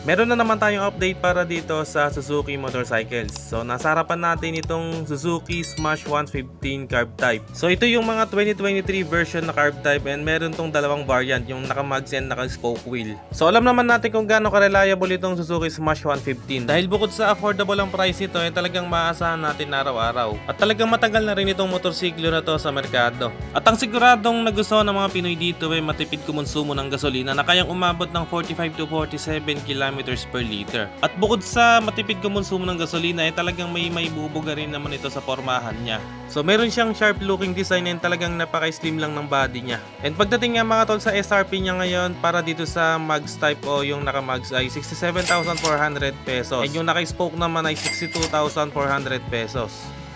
Meron na naman tayong update para dito sa Suzuki Motorcycles. So nasa harapan natin itong Suzuki Smash 115 Carb Type. So ito yung mga 2023 version na Carb Type and meron tong dalawang variant, yung naka-mags and naka-spoke wheel. So alam naman natin kung gaano ka-reliable itong Suzuki Smash 115. Dahil bukod sa affordable ang price nito, ay talagang maasahan natin araw-araw. At talagang matagal na rin itong motorsiklo na to sa merkado. At ang siguradong nagustuhan ng mga Pinoy dito ay matipid kumonsumo ng gasolina na kayang umabot ng 45 to 47 km per liter. At bukod sa matipid kumonsumo ng gasolina ay talagang may bubuga rin naman ito sa pormahan niya. So meron siyang sharp looking design and talagang napaka-slim lang ng body niya. And pagdating nga mga tol sa SRP niya ngayon para dito sa mags type o yung naka-mags ay 67,400 pesos. And yung naka-spoke naman ay 62,400 pesos.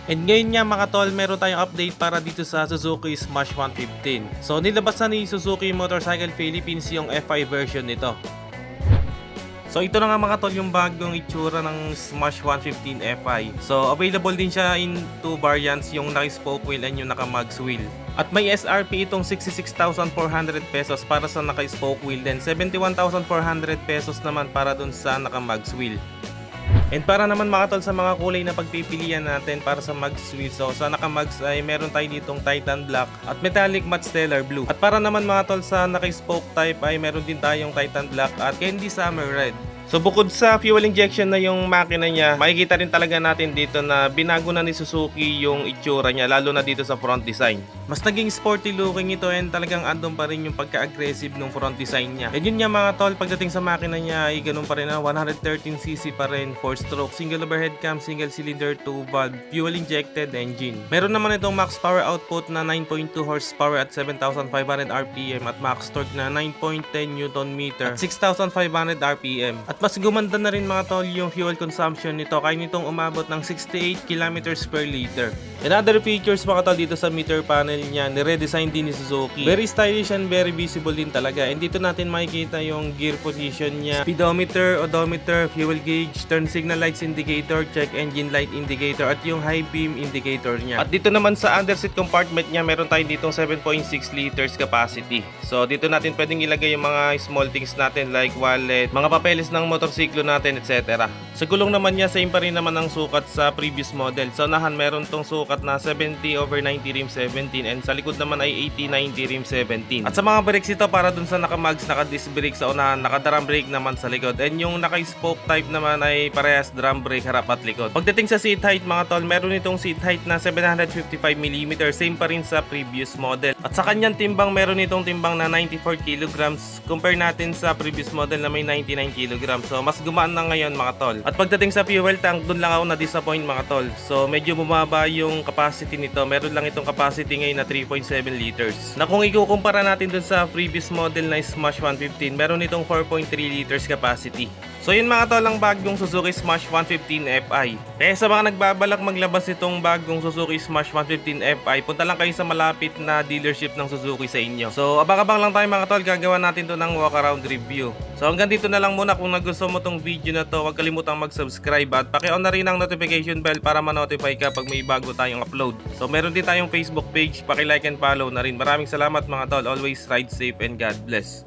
And ngayon nga mga tol, meron tayong update para dito sa Suzuki Smash 115. So nilabas na ni Suzuki Motorcycle Philippines yung FI version nito. So ito na nga mga tol yung bagong itsura ng Smash 115 FI. So available din siya in two variants, yung naka-spoke wheel and yung naka-mags wheel. At may SRP itong 66,400 pesos para sa naka-spoke wheel, then 71,400 pesos naman para dun sa naka-mags wheel. And para naman mga tol sa mga kulay na pagpipilian natin para sa mags wheel, so sa naka-mags ay meron tayo ditong Titan Black at Metallic Matte Stellar Blue. At para naman mga tol sa naka-spoke type ay meron din tayong Titan Black at Candy Summer Red. So bukod sa fuel injection na yung makina niya, makikita rin talaga natin dito na binago na ni Suzuki yung itsura niya, lalo na dito sa front design. Mas naging sporty looking ito and talagang andun pa rin yung pagka-aggressive ng front design niya. And yun nga mga tol, pagdating sa makina niya ay ganun pa rin na 113cc pa rin, 4-stroke, single overhead cam, single cylinder, 2-valve, fuel injected engine. Meron naman itong max power output na 9.2 horsepower at 7,500 RPM at max torque na 9.10 Nm at 6,500 RPM. At mas gumanda na rin mga tol yung fuel consumption nito, kaya nitong umabot ng 68 km per liter. And other features mga tol dito sa meter panel niya, nire-design din ni Suzuki. Very stylish and very visible din talaga. And dito natin makikita yung gear position niya, speedometer, odometer, fuel gauge, turn signal lights indicator, check engine light indicator at yung high beam indicator niya. At dito naman sa underseat compartment niya, meron tayo ditong 7.6 liters capacity. So dito natin pwedeng ilagay yung mga small things natin like wallet, mga papeles ng motorsiklo natin, etc. Sa gulong naman niya, same pa rin naman ang sukat sa previous model. Sa unahan meron tong sukat na 70/90 rim 17 and sa likod naman ay 80/90 rim 17. At sa mga brakes ito, para dun sa naka-mags, naka-disc brake sa unahan, naka-drum brake naman sa likod. And yung naka-spoke type naman ay parehas drum brake harap at likod. Pagdating sa seat height mga tol, meron itong seat height na 755mm, same pa rin sa previous model. At sa kanyang timbang, meron itong timbang na 94 kg compare natin sa previous model na may 99 kg. So mas gumaan na ngayon mga tol. At pagdating sa fuel tank, dun lang ako na-disappoint mga tol. So medyo bumaba yung capacity nito. Meron lang itong capacity ngayon na 3.7 liters. Na kung ikukumpara natin dun sa previous model na Smash 115, meron itong 4.3 liters capacity. So yun mga tol, ang bagong Suzuki Smash 115 Fi. Kaya sa mga nagbabalak maglabas itong bagong Suzuki Smash 115 Fi, punta lang kayo sa malapit na dealership ng Suzuki sa inyo. So abang-abang lang tayo mga tol, gagawa natin to ng walk around review. So hanggang dito na lang muna. Kung nagustuhan mo tong video na to, huwag kalimutang mag-subscribe at paki-on na rin ang notification bell para ma-notify ka pag may bago tayong upload. So meron din tayong Facebook page, paki-like and follow na rin. Maraming salamat mga tol. Always ride safe and God bless.